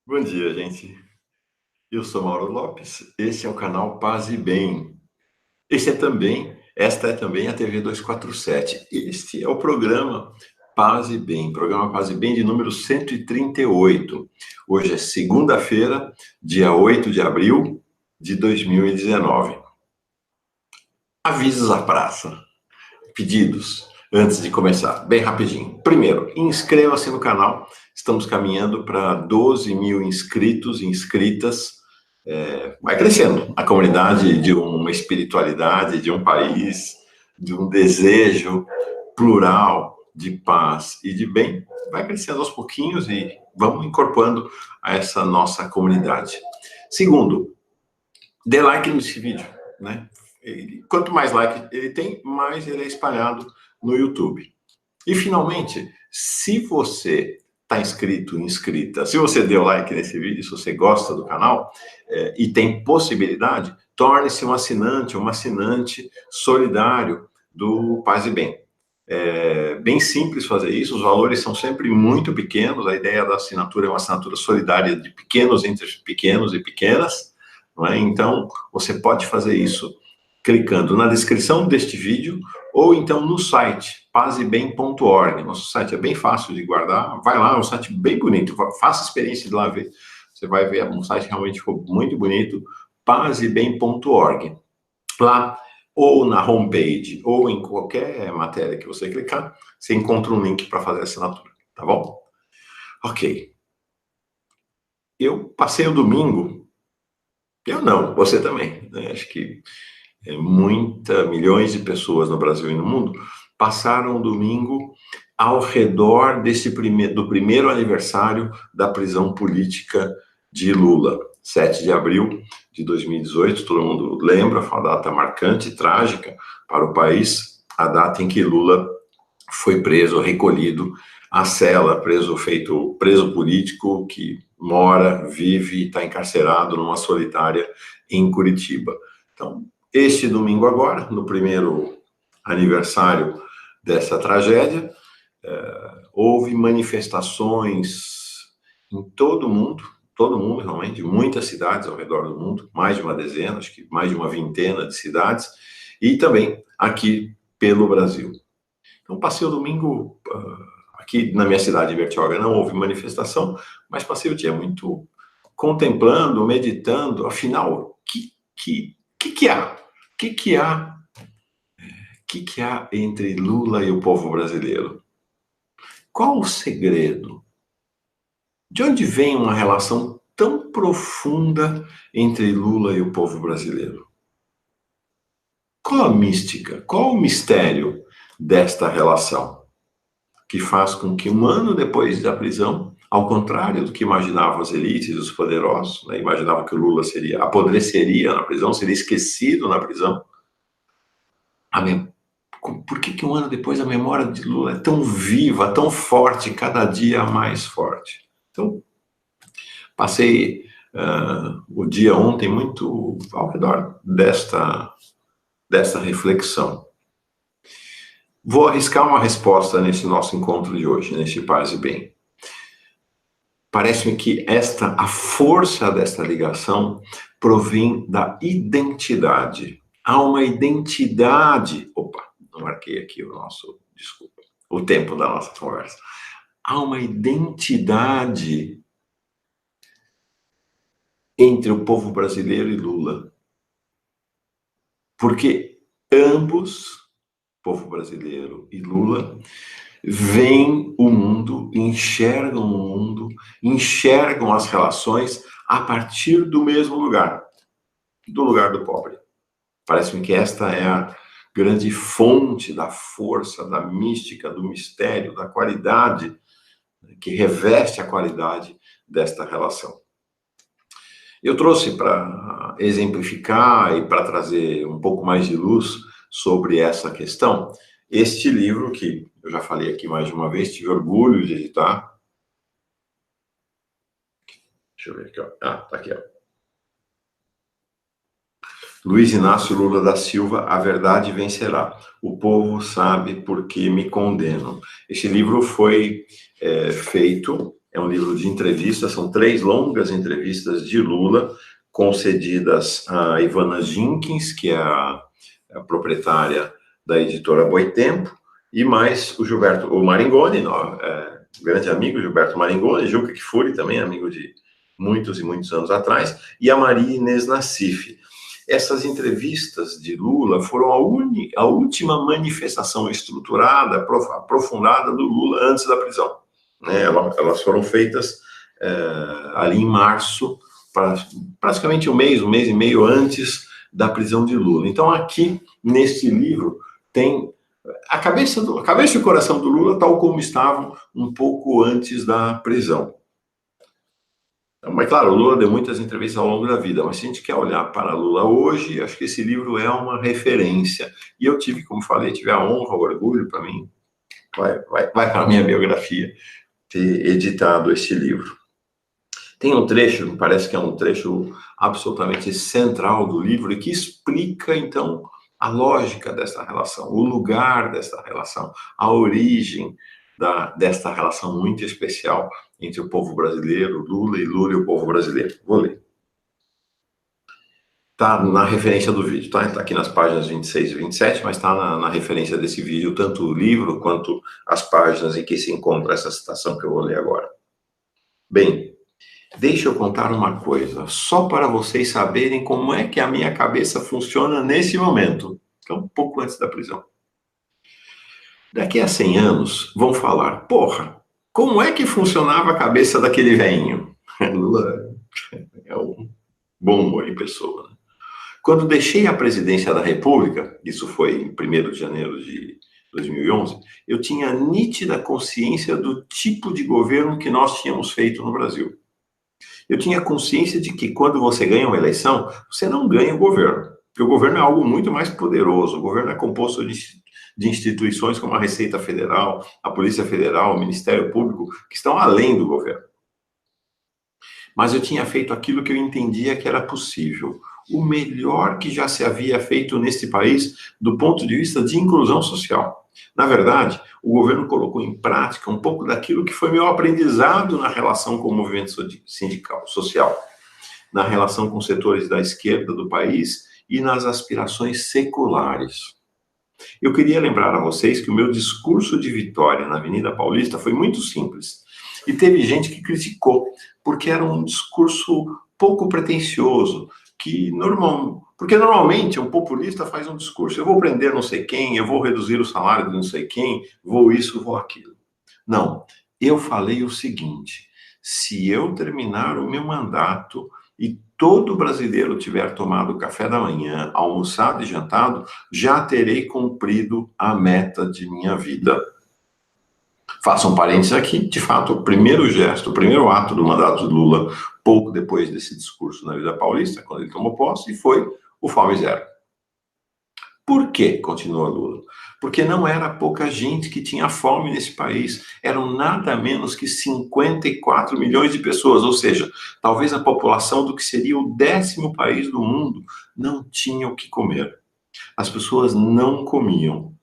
Bom dia, gente. Eu sou Mauro Lopes, esse é o canal Paz e Bem. Esta é também a TV 247. Este é o programa Paz e Bem, programa Paz e Bem de número 138. Hoje é segunda-feira, dia 8 de abril de 2019. Avisos à praça. Pedidos antes de começar, bem rapidinho. Primeiro, inscreva-se no canal. Estamos caminhando para 12 mil inscritos e inscritas. Vai crescendo a comunidade de uma espiritualidade, de um país, de um desejo plural de paz e de bem. Vai crescendo aos pouquinhos e vamos incorporando a essa nossa comunidade. Segundo, dê like nesse vídeo, né? Quanto mais like ele tem, mais ele é espalhado no YouTube. E, finalmente, se você está inscrito, inscrita, se você deu like nesse vídeo, se você gosta do canal e tem possibilidade, torne-se um assinante solidário do Paz e Bem. É bem simples fazer isso, os valores são sempre muito pequenos, a ideia da assinatura é uma assinatura solidária de pequenos entre pequenos e pequenas, não é? Então, você pode fazer isso clicando na descrição deste vídeo ou então no site pazebem.org. Nosso site é bem fácil de guardar. Vai lá, é um site bem bonito. Faça a experiência de lá ver. Você vai ver, um site realmente ficou muito bonito. Pazebem.org. Lá, ou na homepage, ou em qualquer matéria que você clicar, você encontra um link para fazer a assinatura, tá bom? Ok. Eu passei o domingo. Eu não, você também, né? Acho que milhões de pessoas no Brasil e no mundo passaram o domingo ao redor do primeiro aniversário da prisão política de Lula, 7 de abril de 2018, todo mundo lembra, foi uma data marcante, trágica para o país, a data em que Lula foi preso, recolhido à cela, preso político que mora, vive e está encarcerado numa solitária em Curitiba. Então, este domingo agora, no primeiro aniversário dessa tragédia, houve manifestações em todo o mundo realmente, muitas cidades ao redor do mundo, mais de uma dezena, acho que mais de uma vintena de cidades, e também aqui pelo Brasil. Então, passei o domingo, aqui na minha cidade, Bertioga, não houve manifestação, mas passei o dia muito contemplando, meditando, afinal, o que há? O que há entre Lula e o povo brasileiro? Qual o segredo? De onde vem uma relação tão profunda entre Lula e o povo brasileiro? Qual a mística? Qual o mistério desta relação? Que faz com que um ano depois da prisão, ao contrário do que imaginavam as elites e os poderosos, né, imaginavam que o Lula apodreceria na prisão, seria esquecido na prisão. Por que um ano depois a memória de Lula é tão viva, tão forte, cada dia mais forte? Então, passei o dia ontem muito ao redor desta reflexão. Vou arriscar uma resposta nesse nosso encontro de hoje, nesse Paz e Bem. Parece-me que a força desta ligação provém da identidade. Há uma identidade. Opa, não marquei aqui o tempo da nossa conversa. Há uma identidade entre o povo brasileiro e Lula. Porque ambos, povo brasileiro e Lula, veem o mundo, enxergam o mundo, enxergam as relações a partir do mesmo lugar, do lugar do pobre. Parece-me que esta é a grande fonte da força, da mística, do mistério, da qualidade, que reveste a qualidade desta relação. Eu trouxe para exemplificar e para trazer um pouco mais de luz sobre essa questão, este livro que eu já falei aqui mais de uma vez, tive orgulho de editar. Deixa eu ver aqui, ó. Tá aqui, ó. Luiz Inácio Lula da Silva, A Verdade Vencerá. O povo sabe por que me condenam. Esse livro foi feito É um livro de entrevistas, são 3 longas entrevistas de Lula, concedidas a Ivana Jenkins, que é a proprietária da editora Boitempo, e mais o Maringoni, grande amigo Gilberto Maringoni, Juca Kfouri também, amigo de muitos e muitos anos atrás, e a Maria Inês Nassif. Essas entrevistas de Lula foram a última manifestação estruturada, aprofundada do Lula antes da prisão. Né? Elas foram feitas ali em março, praticamente um mês e meio antes da prisão de Lula. Então, aqui, neste livro, tem a cabeça e o coração do Lula tal como estavam um pouco antes da prisão. Mas, claro, o Lula deu muitas entrevistas ao longo da vida, mas se a gente quer olhar para Lula hoje, acho que esse livro é uma referência. E eu tive, como falei, tive a honra, o orgulho para mim, vai para a minha biografia, ter editado este livro. Tem um trecho, parece que é um trecho absolutamente central do livro, e que explica, então, a lógica dessa relação, o lugar dessa relação, a origem desta relação muito especial entre o povo brasileiro, Lula e o povo brasileiro. Vou ler. Está na referência do vídeo, tá? Está aqui nas páginas 26 e 27, mas está na referência desse vídeo, tanto o livro quanto as páginas em que se encontra essa citação que eu vou ler agora. Bem, deixa eu contar uma coisa, só para vocês saberem como é que a minha cabeça funciona nesse momento. Então, um pouco antes da prisão. Daqui a 100 anos, vão falar, porra, como é que funcionava a cabeça daquele velhinho? Lula é um bom humor em pessoa. Né? Quando deixei a presidência da República, isso foi em 1º de janeiro de 2011, eu tinha nítida consciência do tipo de governo que nós tínhamos feito no Brasil. Eu tinha consciência de que quando você ganha uma eleição, você não ganha o governo. Porque o governo é algo muito mais poderoso. O governo é composto de instituições como a Receita Federal, a Polícia Federal, o Ministério Público, que estão além do governo. Mas eu tinha feito aquilo que eu entendia que era possível. O melhor que já se havia feito nesse país do ponto de vista de inclusão social. Na verdade, o governo colocou em prática um pouco daquilo que foi meu aprendizado na relação com o movimento sindical, social, na relação com setores da esquerda do país e nas aspirações seculares. Eu queria lembrar a vocês que o meu discurso de vitória na Avenida Paulista foi muito simples. E teve gente que criticou, porque era um discurso pouco pretensioso, porque normalmente um populista faz um discurso, eu vou prender não sei quem, eu vou reduzir o salário de não sei quem, vou isso, vou aquilo. Não, eu falei o seguinte, se eu terminar o meu mandato e todo brasileiro tiver tomado café da manhã, almoçado e jantado, já terei cumprido a meta de minha vida. Faça um parênteses aqui, de fato, o primeiro gesto, o primeiro ato do mandato de Lula, pouco depois desse discurso na Avenida Paulista, quando ele tomou posse, foi o Fome Zero. Por quê? Continua Lula. Porque não era pouca gente que tinha fome nesse país, eram nada menos que 54 milhões de pessoas, ou seja, talvez a população do que seria o 10º país do mundo não tinha o que comer. As pessoas não comiam.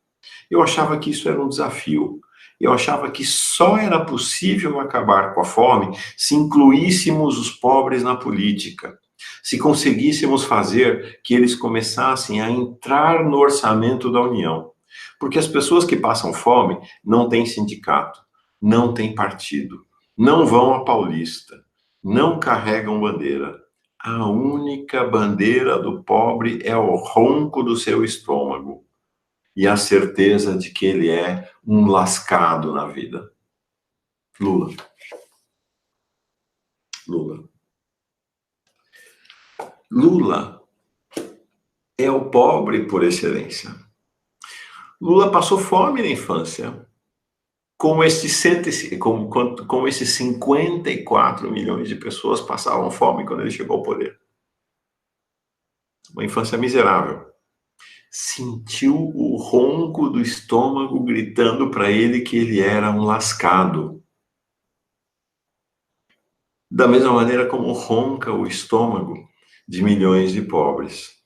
Eu achava que isso era um desafio. Eu achava que só era possível acabar com a fome se incluíssemos os pobres na política, se conseguíssemos fazer que eles começassem a entrar no orçamento da União. Porque as pessoas que passam fome não têm sindicato, não têm partido, não vão à Paulista, não carregam bandeira. A única bandeira do pobre é o ronco do seu estômago e a certeza de que ele é um lascado na vida. Lula. Lula é o pobre por excelência. Lula passou fome na infância, como esses 54 milhões de pessoas passavam fome quando ele chegou ao poder. Uma infância miserável. Sentiu o ronco do estômago gritando para ele que ele era um lascado. Da mesma maneira como ronca o estômago de milhões de pobres.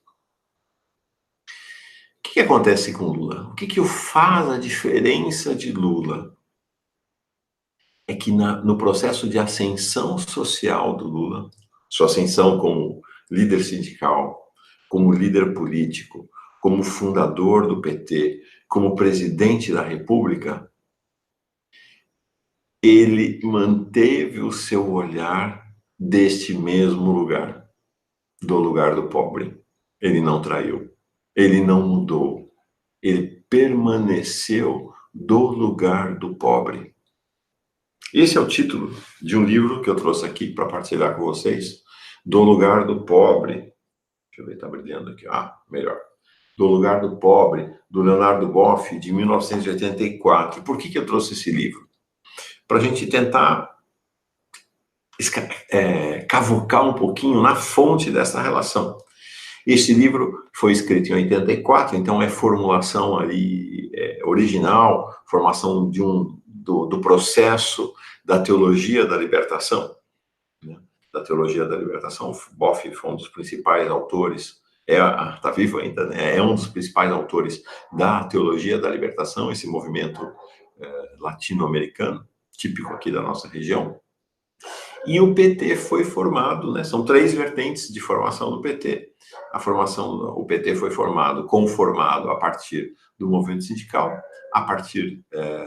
O que acontece com Lula? O que faz a diferença de Lula? é que no processo de ascensão social do Lula, sua ascensão como líder sindical, como líder político, como fundador do PT, como presidente da República, ele manteve o seu olhar deste mesmo lugar, do lugar do pobre. Ele não traiu, ele não mudou, ele permaneceu do lugar do pobre. Esse é o título de um livro que eu trouxe aqui para partilhar com vocês, Do Lugar do Pobre. Deixa eu ver, está brilhando aqui. Melhor. Do Lugar do Pobre, do Leonardo Boff, de 1984. Por que eu trouxe esse livro? Para a gente tentar cavocar um pouquinho na fonte dessa relação. Esse livro foi escrito em 84, então é formulação ali original, formação do processo da teologia da libertação, né? Da teologia da libertação. Boff foi um dos principais autores, está vivo ainda, né? É um dos principais autores da teologia da libertação, esse movimento latino-americano, típico aqui da nossa região. E o PT foi formado, né? São 3 vertentes de formação do PT. O PT foi conformado a partir do movimento sindical, a partir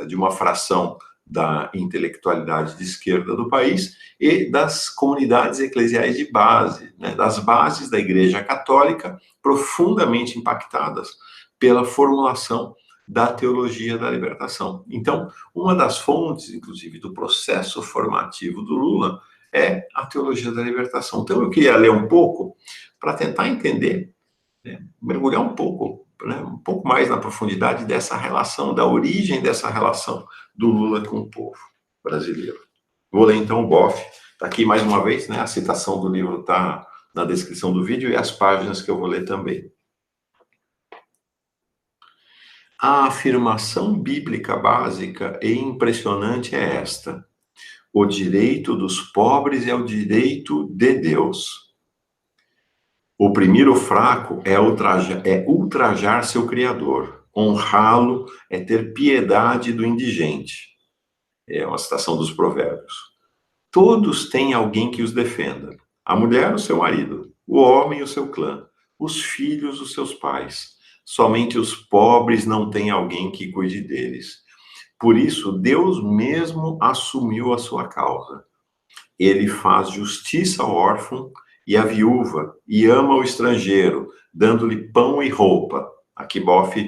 de uma fração da intelectualidade de esquerda do país e das comunidades eclesiais de base, né? Das bases da Igreja Católica, profundamente impactadas pela formulação da teologia da libertação. Então, uma das fontes, inclusive, do processo formativo do Lula é a teologia da libertação. Então, eu queria ler um pouco para tentar entender, né, mergulhar um pouco mais na profundidade dessa relação, da origem dessa relação do Lula com o povo brasileiro. Vou ler, então, o Boff. Está aqui mais uma vez, né, a citação do livro está na descrição do vídeo e as páginas que eu vou ler também. A afirmação bíblica básica e impressionante é esta: o direito dos pobres é o direito de Deus. Oprimir o fraco é ultrajar seu Criador. Honrá-lo é ter piedade do indigente. É uma citação dos Provérbios. Todos têm alguém que os defenda. A mulher, o seu marido. O homem, o seu clã. Os filhos, os seus pais. Somente os pobres não têm alguém que cuide deles. Por isso, Deus mesmo assumiu a sua causa. Ele faz justiça ao órfão e à viúva, e ama o estrangeiro, dando-lhe pão e roupa. Aqui Boff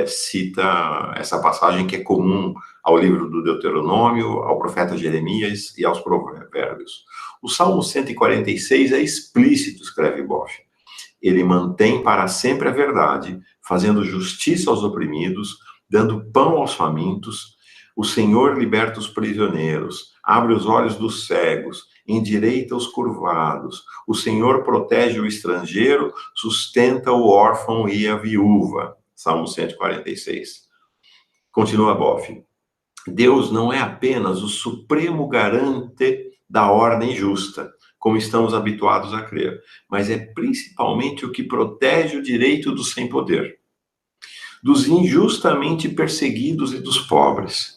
cita essa passagem que é comum ao livro do Deuteronômio, ao profeta Jeremias e aos Provérbios. O Salmo 146 é explícito, escreve Boff. Ele mantém para sempre a verdade, fazendo justiça aos oprimidos, dando pão aos famintos. O Senhor liberta os prisioneiros, abre os olhos dos cegos, endireita os curvados. O Senhor protege o estrangeiro, sustenta o órfão e a viúva. Salmo 146. Continua Boff. Deus não é apenas o supremo garante da ordem justa, como estamos habituados a crer, mas é principalmente o que protege o direito dos sem poder, dos injustamente perseguidos e dos pobres.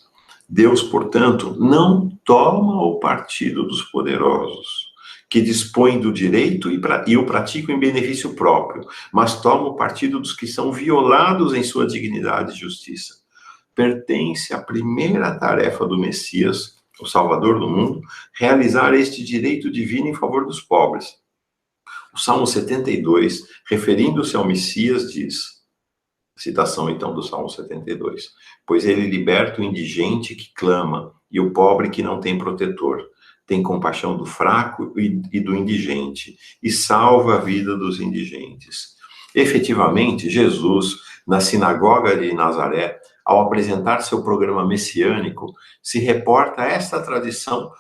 Deus, portanto, não toma o partido dos poderosos, que dispõem do direito e o praticam em benefício próprio, mas toma o partido dos que são violados em sua dignidade e justiça. Pertence à primeira tarefa do Messias, o Salvador do mundo, realizar este direito divino em favor dos pobres. O Salmo 72, referindo-se ao Messias, diz, citação então do Salmo 72, pois ele liberta o indigente que clama e o pobre que não tem protetor, tem compaixão do fraco e do indigente, e salva a vida dos indigentes. Efetivamente, Jesus, na sinagoga de Nazaré, ao apresentar seu programa messiânico, se reporta a esta tradição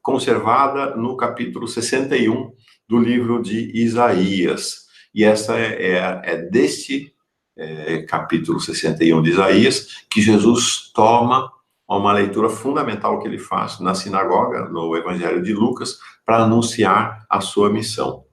conservada no capítulo 61 do livro de Isaías. E essa é deste capítulo 61 de Isaías que Jesus toma uma leitura fundamental que ele faz na sinagoga, no Evangelho de Lucas, para anunciar a sua missão.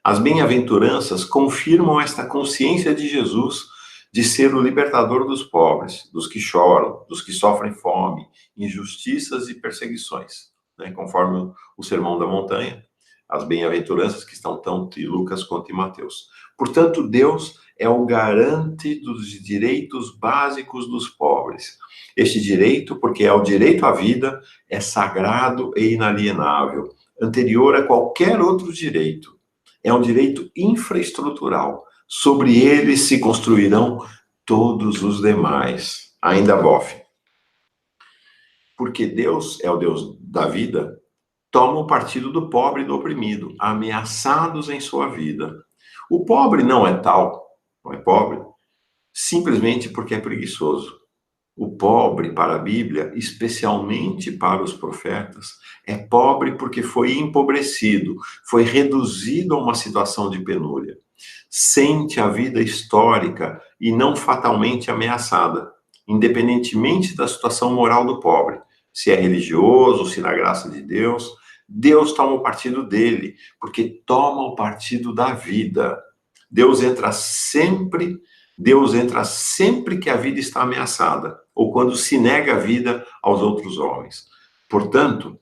As bem-aventuranças confirmam esta consciência de Jesus de ser o libertador dos pobres, dos que choram, dos que sofrem fome, injustiças e perseguições, né? Conforme o Sermão da Montanha, as bem-aventuranças que estão tanto em Lucas quanto em Mateus. Portanto, Deus é o garante dos direitos básicos dos pobres. Este direito, porque é o direito à vida, é sagrado e inalienável, anterior a qualquer outro direito. É um direito infraestrutural. Sobre ele se construirão todos os demais. Ainda bofe. Porque Deus é o Deus da vida, toma o partido do pobre e do oprimido, ameaçados em sua vida. O pobre não é tal, não é pobre, simplesmente porque é preguiçoso. O pobre, para a Bíblia, especialmente para os profetas, é pobre porque foi empobrecido, foi reduzido a uma situação de penúria. Sente a vida histórica e não fatalmente ameaçada, independentemente da situação moral do pobre. Se é religioso, se na graça de Deus, Deus toma o partido dele, porque toma o partido da vida. Deus entra sempre que a vida está ameaçada, ou quando se nega a vida aos outros homens. Portanto,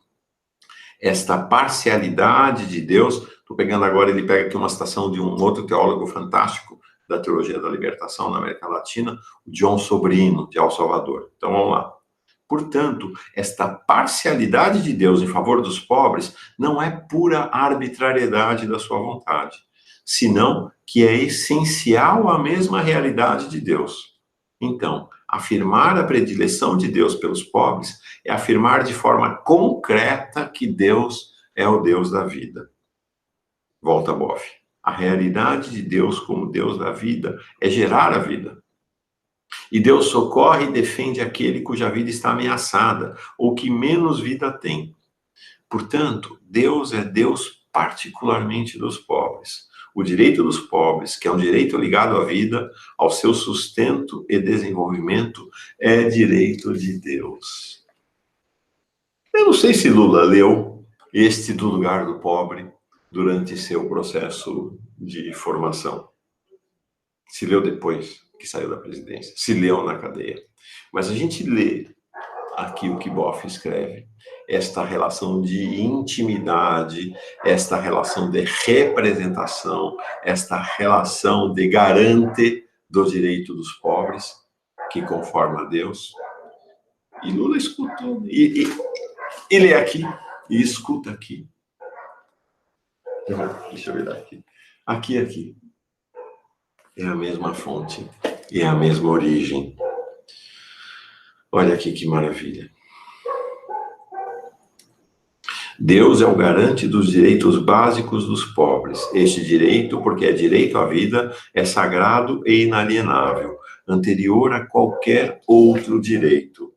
esta parcialidade de Deus, estou pegando agora, ele pega aqui uma citação de um outro teólogo fantástico da teologia da libertação na América Latina, o John Sobrino, de El Salvador. Então, vamos lá. Portanto, esta parcialidade de Deus em favor dos pobres não é pura arbitrariedade da sua vontade, senão que é essencial à mesma realidade de Deus. Então, afirmar a predileção de Deus pelos pobres é afirmar de forma concreta que Deus é o Deus da vida. Volta, bofe. A realidade de Deus como Deus da vida é gerar a vida. E Deus socorre e defende aquele cuja vida está ameaçada, ou que menos vida tem. Portanto, Deus é Deus particularmente dos pobres. O direito dos pobres, que é um direito ligado à vida, ao seu sustento e desenvolvimento, é direito de Deus. Eu não sei se Lula leu este do lugar do pobre durante seu processo de formação. Se leu depois que saiu da presidência, se leu na cadeia. Mas a gente lê aqui o que Boff escreve, esta relação de intimidade, esta relação de representação, esta relação de garante do direito dos pobres, que conforma a Deus. E Lula escutou, e lê aqui, e escuta aqui. Deixa eu ver aqui. Aqui. É a mesma fonte, e é a mesma origem. Olha aqui que maravilha. Deus é o garante dos direitos básicos dos pobres. Este direito, porque é direito à vida, é sagrado e inalienável, anterior a qualquer outro direito.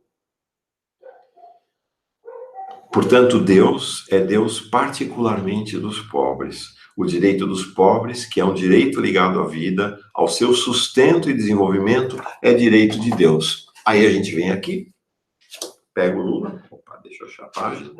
Portanto, Deus é Deus particularmente dos pobres. O direito dos pobres, que é um direito ligado à vida, ao seu sustento e desenvolvimento, é direito de Deus. Aí a gente vem aqui, pega o Lula, deixa eu achar a página.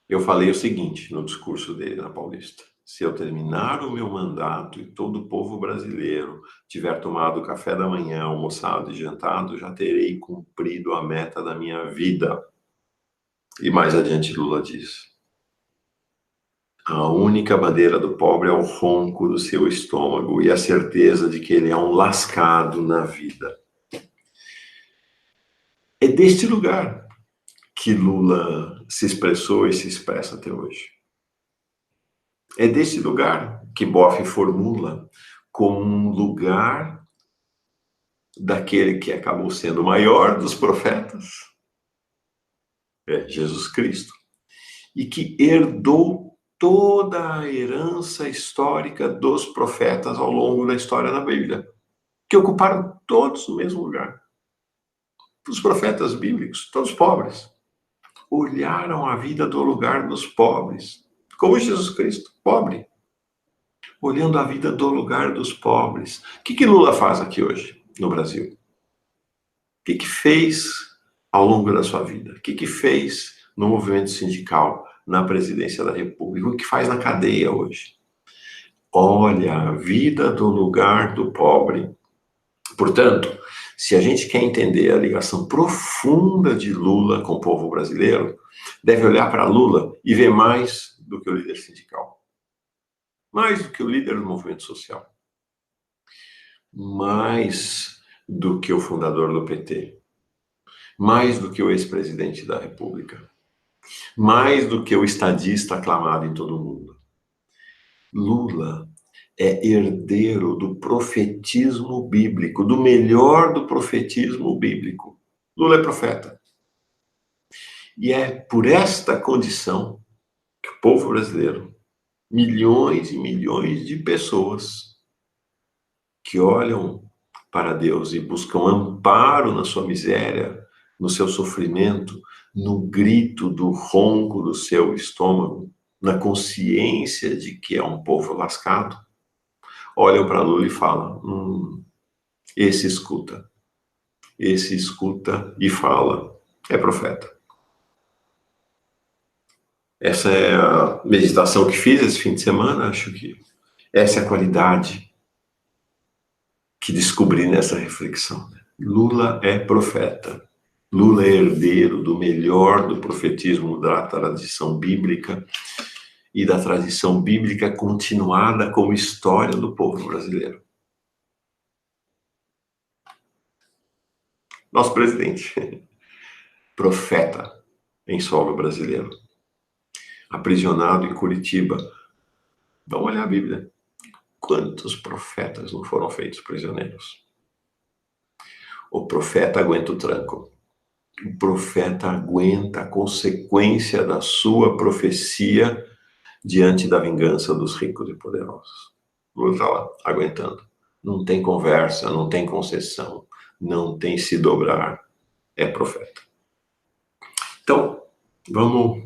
Eu falei o seguinte no discurso dele na Paulista: se eu terminar o meu mandato e todo o povo brasileiro tiver tomado café da manhã, almoçado e jantado, já terei cumprido a meta da minha vida. E mais adiante Lula diz: a única bandeira do pobre é o ronco do seu estômago e a certeza de que ele é um lascado na vida. É deste lugar que Lula se expressou e se expressa até hoje. É deste lugar que Boff formula como um lugar daquele que acabou sendo o maior dos profetas, Jesus Cristo, e que herdou toda a herança histórica dos profetas ao longo da história da Bíblia, que ocuparam todos o mesmo lugar. Os profetas bíblicos, todos pobres, olharam a vida do lugar dos pobres, como Jesus Cristo, pobre, olhando a vida do lugar dos pobres. O que Lula faz aqui hoje, no Brasil? O que fez ao longo da sua vida? O que fez no movimento sindical, na presidência da República, o que faz na cadeia hoje. Olha a vida do lugar do pobre. Portanto, se a gente quer entender a ligação profunda de Lula com o povo brasileiro, deve olhar para Lula e ver mais do que o líder sindical, mais do que o líder do movimento social, mais do que o fundador do PT, mais do que o ex-presidente da República, mais do que o estadista aclamado em todo o mundo. Lula é herdeiro do profetismo bíblico, do melhor do profetismo bíblico. Lula é profeta. E é por esta condição que o povo brasileiro, milhões e milhões de pessoas que olham para Deus e buscam amparo na sua miséria, no seu sofrimento, no grito do ronco do seu estômago, na consciência de que é um povo lascado, olham para Lula e falam, esse escuta e fala, é profeta. Essa é a meditação que fiz esse fim de semana, acho que essa é a qualidade que descobri nessa reflexão. Lula é profeta. Lula é herdeiro do melhor do profetismo da tradição bíblica e da tradição bíblica continuada como história do povo brasileiro. Nosso presidente, profeta em solo brasileiro, aprisionado em Curitiba. Vamos olhar a Bíblia. Quantos profetas não foram feitos prisioneiros? O profeta aguenta o tranco. O profeta aguenta a consequência da sua profecia diante da vingança dos ricos e poderosos. Lula está lá, aguentando. Não tem conversa, não tem concessão, não tem se dobrar. É profeta. Então, vamos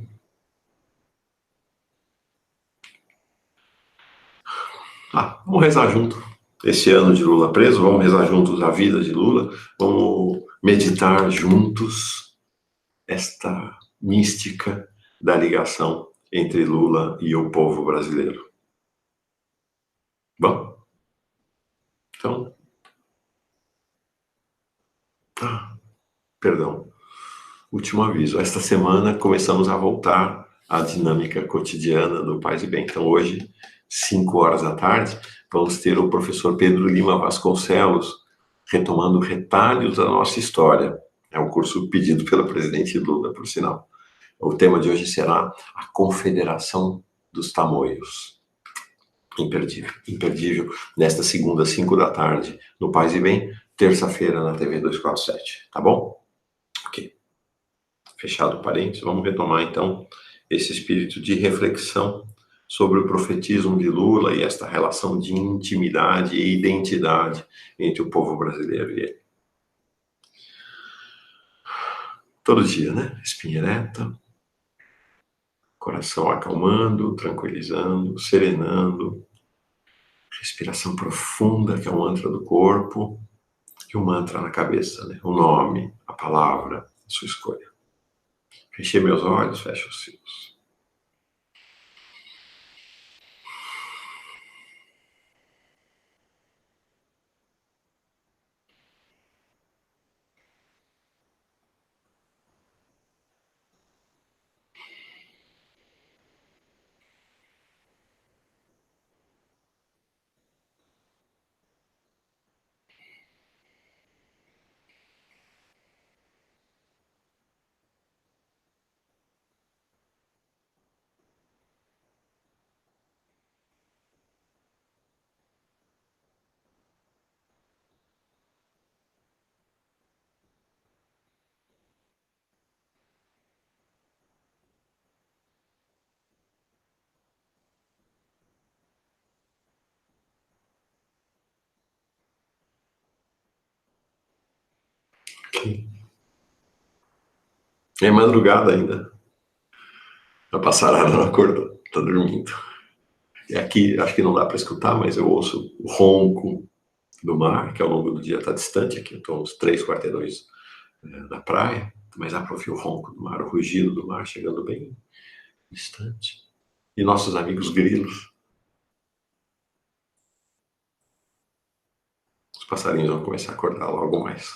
rezar junto. Esse ano de Lula preso, vamos rezar juntos a vida de Lula, vamos meditar juntos esta mística da ligação entre Lula e o povo brasileiro. Bom, então... Perdão. Último aviso. Esta semana começamos a voltar à dinâmica cotidiana do Paz e Bem. Então hoje, 5 horas da tarde, vamos ter o professor Pedro Lima Vasconcelos retomando retalhos da nossa história. É um curso pedido pelo presidente Lula, por sinal. O tema de hoje será a Confederação dos Tamoios. Imperdível, imperdível. Nesta segunda, 5 da tarde, no Paz e Bem, terça-feira na TV 247. Tá bom? Ok. Fechado parênteses, vamos retomar então esse espírito de reflexão sobre o profetismo de Lula e esta relação de intimidade e identidade entre o povo brasileiro e ele. Todo dia, né? Espinha ereta, coração acalmando, tranquilizando, serenando, respiração profunda, que é o mantra do corpo, e o mantra na cabeça, né? O nome, a palavra, a sua escolha. Fechei meus olhos, fecho os cílios. É madrugada ainda. A passarada não acordou, tá dormindo. E aqui, acho que não dá para escutar, mas eu ouço o ronco do mar, que ao longo do dia está distante aqui, eu estou uns 3 quarteirões da praia, mas dá para ouvir o ronco do mar, o rugido do mar chegando bem instante. E nossos amigos grilos. Os passarinhos vão começar a acordar logo mais.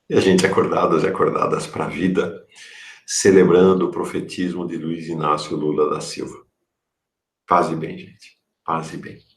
E a gente acordados e acordadas para a vida, celebrando o profetismo de Luiz Inácio Lula da Silva. Paz e bem, gente. Paz e bem.